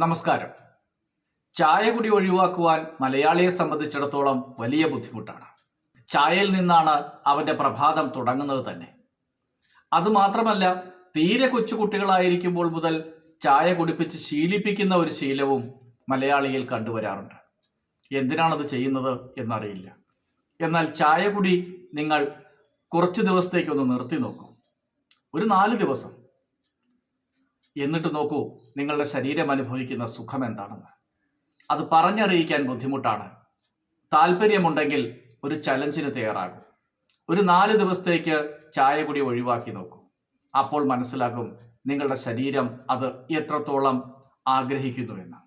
നമസ്കാരം. ചായ കുടി ഒഴിവാക്കുവാൻ മലയാളിയെ സംബന്ധിച്ചിടത്തോളം വലിയ ബുദ്ധിമുട്ടാണ്. ചായയിൽ നിന്നാണ് അവൻ്റെ പ്രഭാതം തുടങ്ങുന്നത് തന്നെ. അതുമാത്രമല്ല, തീരെ കൊച്ചുകുട്ടികളായിരിക്കുമ്പോൾ മുതൽ ചായ കുടിപ്പിച്ച് ശീലിപ്പിക്കുന്ന ഒരു ശീലവും മലയാളിയിൽ കണ്ടുവരാറുണ്ട്. എന്തിനാണത് ചെയ്യുന്നത് എന്നറിയില്ല. എന്നാൽ ചായ കുടി നിങ്ങൾ കുറച്ച് ദിവസത്തേക്കൊന്ന് നിർത്തി നോക്കൂ. ഒരു 4 ദിവസം. എന്നിട്ട് നോക്കൂ നിങ്ങളുടെ ശരീരം അനുഭവിക്കുന്ന സുഖം എന്താണെന്ന്. അത് പറഞ്ഞറിയിക്കാൻ ബുദ്ധിമുട്ടാണ്. താല്പര്യമുണ്ടെങ്കിൽ ഒരു ചലഞ്ചിന് തയ്യാറാകും. ഒരു 4 ദിവസത്തേക്ക് ചായ കുടി ഒഴിവാക്കി നോക്കൂ. അപ്പോൾ മനസ്സിലാകും നിങ്ങളുടെ ശരീരം അത് എത്രത്തോളം ആഗ്രഹിക്കുന്നുവെന്ന്.